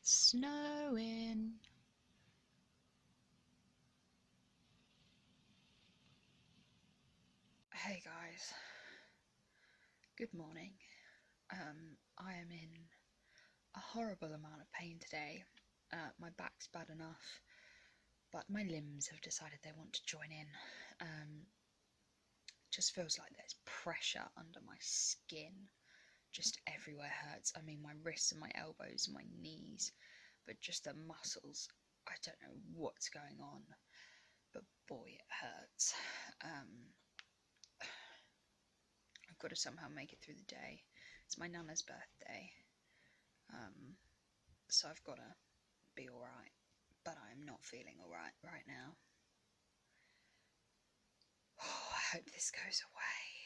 snowing. Hey guys, good morning. I am in a horrible amount of pain today. My back's bad enough, but my limbs have decided they want to join in. Just feels like there's pressure under my skin. Just everywhere hurts. I mean, my wrists and my elbows and my knees, but just the muscles. I don't know what's going on, but boy, it hurts. I've got to somehow make it through the day. It's my nana's birthday, so I've got to be alright, but I'm not feeling alright right now. Oh, I hope this goes away.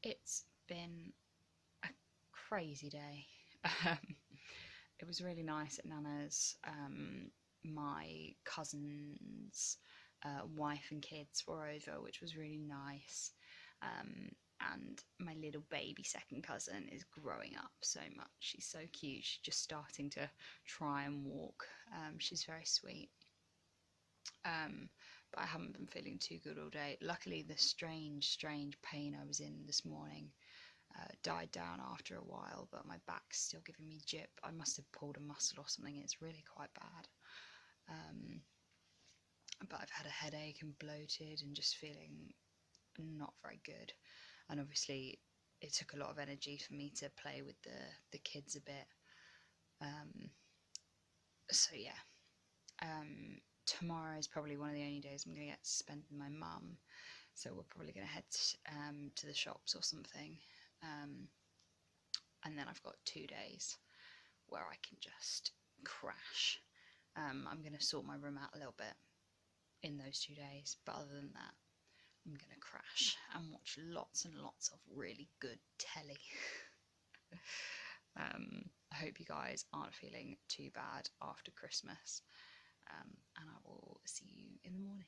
It's been a crazy day. It was really nice at Nana's. My cousin's wife and kids were over, which was really nice. And my little baby second cousin is growing up so much. She's so cute. She's just starting to try and walk. She's very sweet. But I haven't been feeling too good all day. Luckily, the strange pain I was in this morning died down after a while, but my back's still giving me jip. I must have pulled a muscle or something. It's really quite bad. But I've had a headache and bloated and just feeling not very good. And obviously, it took a lot of energy for me to play with the kids a bit. So yeah. Tomorrow is probably one of the only days I'm going to get to spend with my mum, so we're probably going to head to the shops or something, and then I've got 2 days where I can just crash. I'm going to sort my room out a little bit in those 2 days, but other than that, I'm going to crash and watch lots and lots of really good telly. I hope you guys aren't feeling too bad after Christmas. And I will see you in the morning.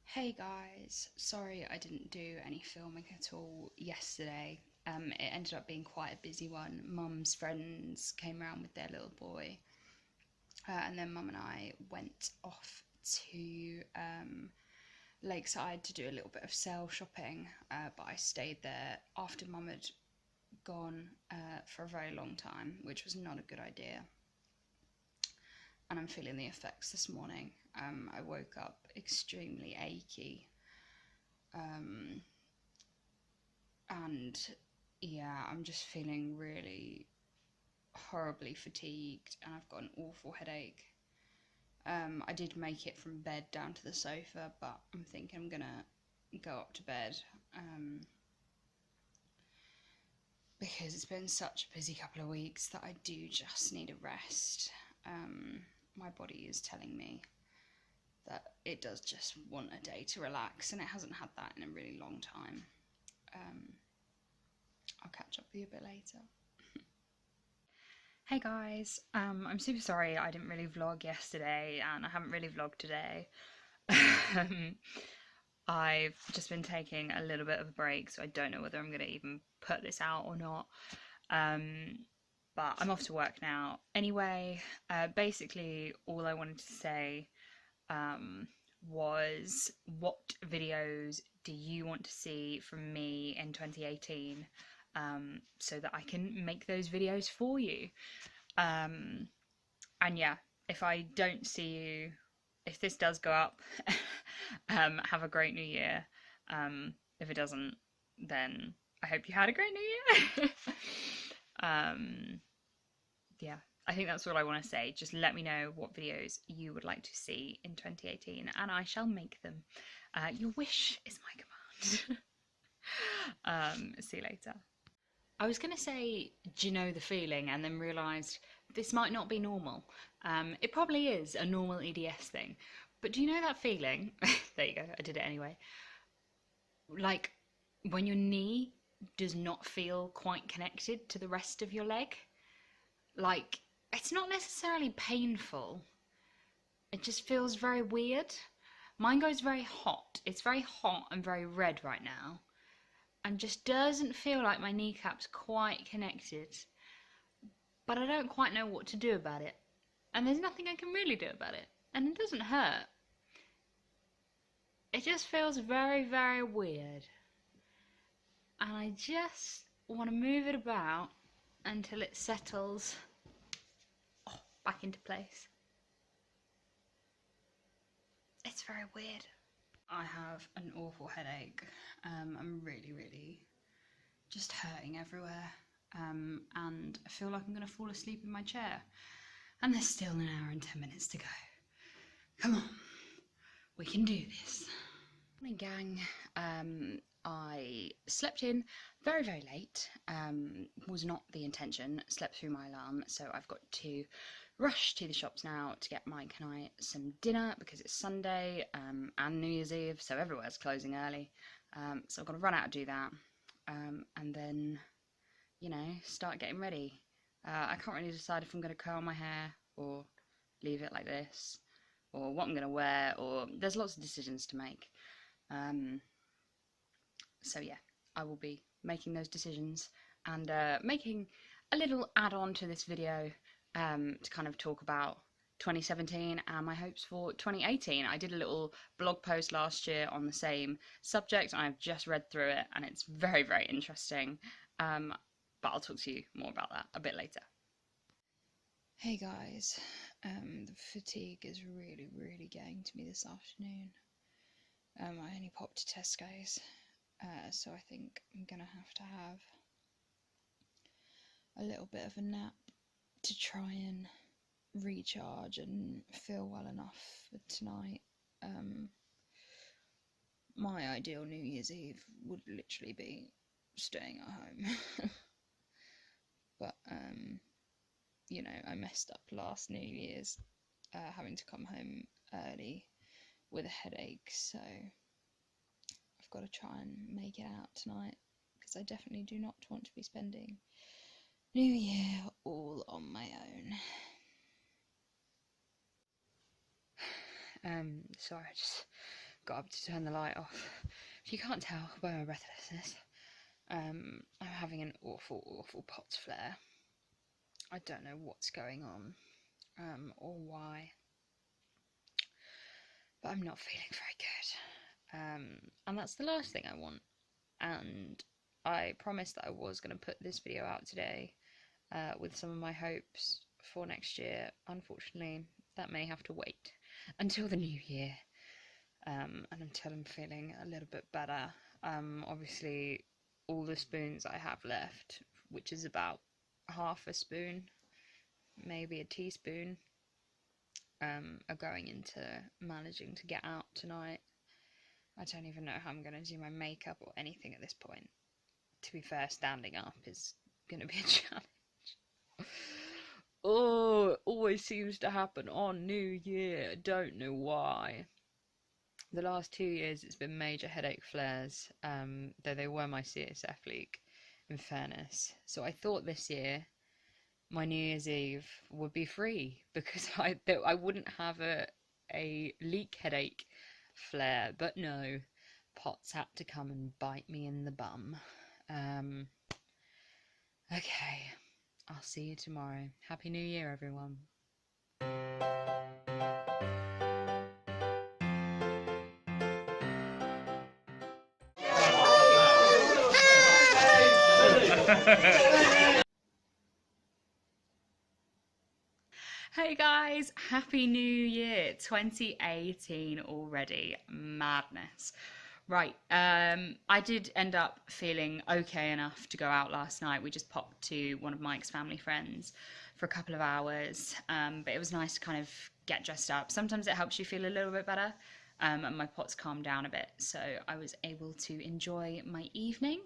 Hey guys, sorry I didn't do any filming at all yesterday. It ended up being quite a busy one. Mum's friends came around with their little boy, and then Mum and I went off to Lakeside to do a little bit of sale shopping, but I stayed there after Mum had gone for a very long time, which was not a good idea. And I'm feeling the effects this morning. I woke up extremely achy, and yeah, I'm just feeling really horribly fatigued, and I've got an awful headache. I did make it from bed down to the sofa, but I'm thinking I'm gonna go up to bed, because it's been such a busy couple of weeks that I do just need a rest. My body is telling me that it does just want a day to relax, and it hasn't had that in a really long time. I'll catch up with you a bit later. Hey guys, I'm super sorry I didn't really vlog yesterday, and I haven't really vlogged today. I've just been taking a little bit of a break, so I don't know whether I'm going to even put this out or not. But I'm off to work now. Anyway, basically all I wanted to say was, what videos do you want to see from me in 2018, so that I can make those videos for you. And yeah, if I don't see you, if this does go up, have a great new year. If it doesn't, then I hope you had a great new year. Yeah, I think that's all I want to say. Just let me know what videos you would like to see in 2018, and I shall make them. Your wish is my command. See you later. I was going to say, do you know the feeling, and then realised this might not be normal. It probably is a normal EDS thing, but do you know that feeling? There you go, I did it anyway. Like when your knee does not feel quite connected to the rest of your leg. Like, it's not necessarily painful, it just feels very weird. Mine goes very hot. It's very hot and very red right now, and just doesn't feel like my kneecap's quite connected. but I don't quite know what to do about it. And there's nothing I can really do about it. And it doesn't hurt. It just feels very, very weird. And I just want to move it about until it settles back into place. It's very weird. I have an awful headache. I'm really, really just hurting everywhere. And I feel like I'm going to fall asleep in my chair. And there's still an hour and 10 minutes to go. Come on, we can do this. Morning, gang. I slept in very, very late. Was not the intention. Slept through my alarm, so I've got to rush to the shops now to get Mike and I some dinner because it's Sunday and New Year's Eve, so everywhere's closing early. So I've got to run out and do that, and then, you know, start getting ready. I can't really decide if I'm going to curl my hair or leave it like this, or what I'm going to wear, or there's lots of decisions to make. So yeah, I will be making those decisions and making a little add-on to this video to kind of talk about 2017 and my hopes for 2018. I did a little blog post last year on the same subject, and I've just read through it, and it's very, very interesting. But I'll talk to you more about that a bit later. Hey guys, the fatigue is really, really getting to me this afternoon. I only popped to Tesco's, so I think I'm gonna have to have a little bit of a nap to try and recharge and feel well enough for tonight. My ideal New Year's Eve would literally be staying at home. But, you know, I messed up last New Year's, having to come home early with a headache, so I've got to try and make it out tonight, because I definitely do not want to be spending New Year all on my own. Sorry, I just got up to turn the light off. If you can't tell by my breathlessness, I'm having an awful, awful POTS flare. I don't know what's going on, or why, but I'm not feeling very good. And that's the last thing I want. And I promised that I was going to put this video out today, with some of my hopes for next year. Unfortunately, that may have to wait until the new year, and until I'm feeling a little bit better. Obviously, all the spoons I have left, which is about half a spoon, maybe a teaspoon, are going into managing to get out tonight. I don't even know how I'm going to do my makeup or anything at this point. To be fair, standing up is going to be a challenge. Oh, it always seems to happen on New Year. I don't know why. The last 2 years it's been major headache flares, though they were my CSF leak, in fairness. So I thought this year my New Year's Eve would be free, because I wouldn't have a leak headache flare, but no, POTS had to come and bite me in the bum. Okay, I'll see you tomorrow. Happy New Year, everyone. Hey guys, Happy New Year, 2018 already, madness. Right, I did end up feeling okay enough to go out last night. We just popped to one of Mike's family friends for a couple of hours, but it was nice to kind of get dressed up. Sometimes it helps you feel a little bit better, and my POTS calmed down a bit, so I was able to enjoy my evening.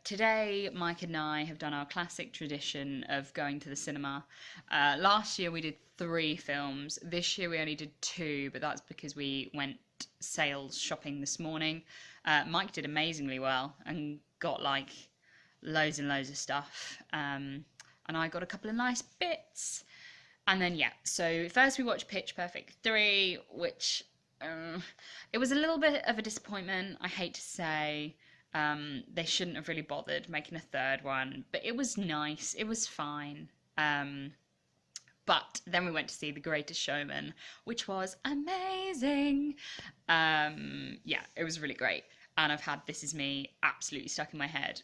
Today, Mike and I have done our classic tradition of going to the cinema. Last year we did 3 films. This year we only did 2, but that's because we went sales shopping this morning. Mike did amazingly well and got like loads and loads of stuff. And I got a couple of nice bits. And then, yeah, so first we watched Pitch Perfect 3, which it was a little bit of a disappointment, I hate to say. They shouldn't have really bothered making a third one, but it was nice, it was fine. But then we went to see The Greatest Showman, which was amazing. Yeah, it was really great. And I've had This Is Me absolutely stuck in my head.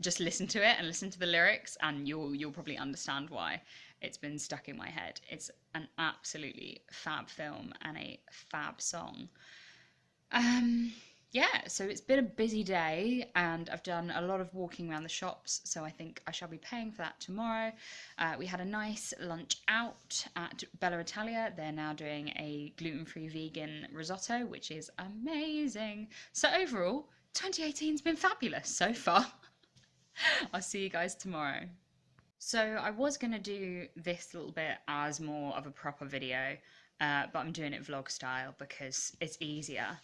Just listen to it and listen to the lyrics, and you'll probably understand why it's been stuck in my head. It's an absolutely fab film and a fab song. Yeah, so it's been a busy day and I've done a lot of walking around the shops, so I think I shall be paying for that tomorrow. We had a nice lunch out at Bella Italia. They're now doing a gluten-free vegan risotto, which is amazing. So overall, 2018's been fabulous so far. I'll see you guys tomorrow. So I was going to do this little bit as more of a proper video, but I'm doing it vlog style because it's easier.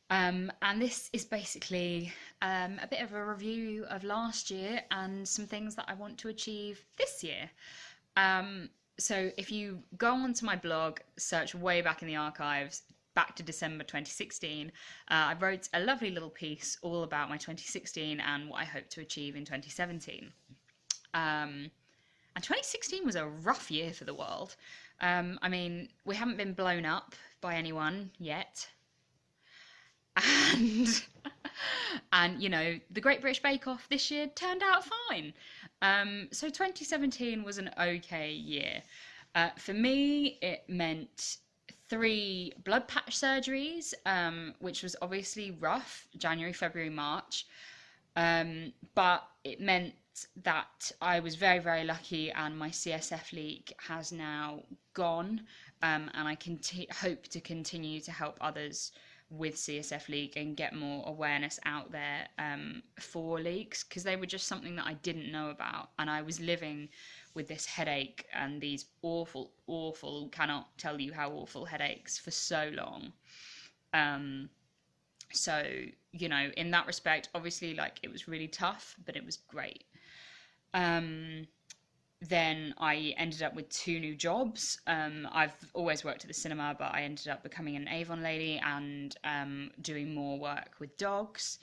And this is basically a bit of a review of last year and some things that I want to achieve this year. So if you go onto my blog, search way back in the archives, back to December 2016, I wrote a lovely little piece all about my 2016 and what I hope to achieve in 2017. And 2016 was a rough year for the world. I mean, we haven't been blown up by anyone yet. And you know, the Great British Bake Off this year turned out fine. So 2017 was an okay year. For me, it meant 3 blood patch surgeries, which was obviously rough, January, February, March. But it meant that I was very, very lucky and my CSF leak has now gone. And I hope to continue to help others with CSF leak and get more awareness out there for leaks, because they were just something that I didn't know about, and I was living with this headache and these awful, cannot tell you how awful headaches for so long. So, you know, in that respect, obviously, like, it was really tough, but it was great. Then I ended up with 2 new jobs. I've always worked at the cinema, but I ended up becoming an Avon lady and doing more work with dogs.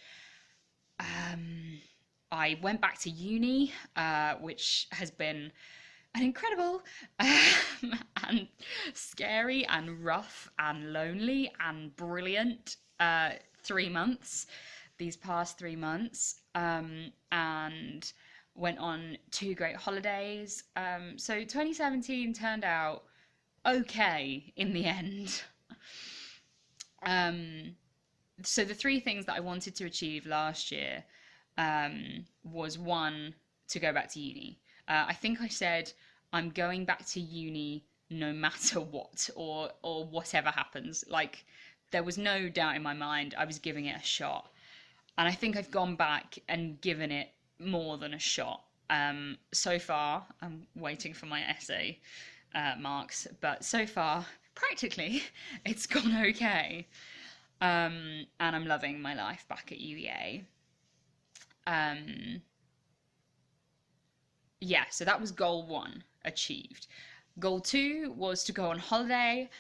I went back to uni, which has been an incredible and scary and rough and lonely and brilliant 3 months, these past 3 months. And went on 2 great holidays. So 2017 turned out okay in the end. So the 3 things that I wanted to achieve last year was 1, to go back to uni. I think I said I'm going back to uni no matter what, or whatever happens. Like, there was no doubt in my mind I was giving it a shot. And I think I've gone back and given it more than a shot. So far, I'm waiting for my essay marks, but so far, practically, it's gone okay. And I'm loving my life back at UEA. Yeah, so that was goal 1, achieved. Goal 2 was to go on holiday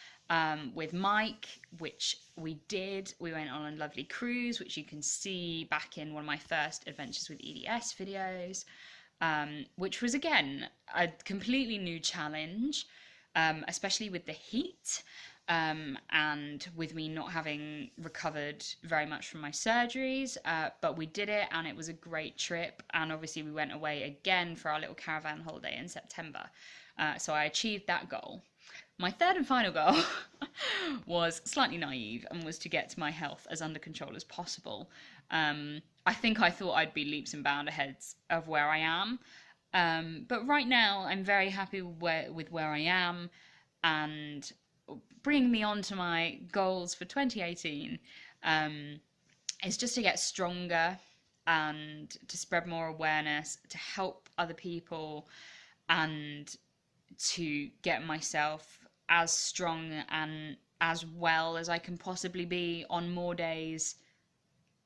with Mike, which we did. We went on a lovely cruise, which you can see back in one of my first Adventures with EDS videos, which was, again, a completely new challenge, especially with the heat, and with me not having recovered very much from my surgeries, but we did it and it was a great trip. And obviously we went away again for our little caravan holiday in September. So I achieved that goal. My third and final goal was slightly naive and was to get my health as under control as possible. I think I thought I'd be leaps and bounds ahead of where I am. But right now I'm very happy with where I am, and bringing me on to my goals for 2018 is just to get stronger and to spread more awareness, to help other people, and to get myself as strong and as well as I can possibly be on more days,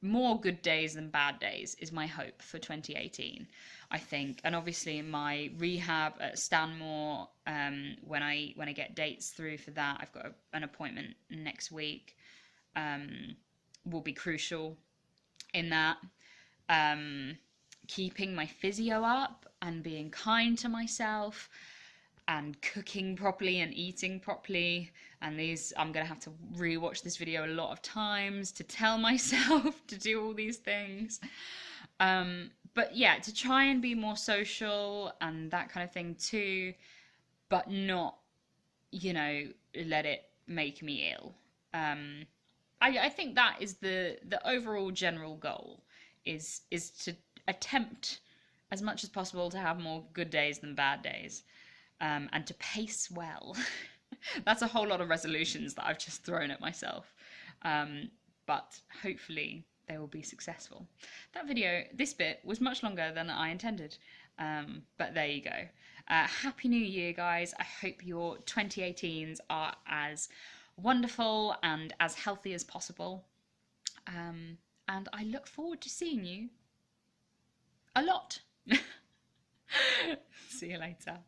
more good days than bad days, is my hope for 2018, I think. And obviously in my rehab at Stanmore, when I get dates through for that, I've got an appointment next week, will be crucial in that. Keeping my physio up, and being kind to myself and cooking properly and eating properly. And these, I'm gonna have to rewatch this video a lot of times to tell myself to do all these things. But yeah, to try and be more social and that kind of thing too, but not, you know, let it make me ill. I think that is the overall general goal, is to attempt as much as possible to have more good days than bad days, and to pace well. That's a whole lot of resolutions that I've just thrown at myself, but hopefully they will be successful. That video, this bit, was much longer than I intended, but there you go. Happy New Year, guys. I hope your 2018s are as wonderful and as healthy as possible. And I look forward to seeing you a lot. See you later.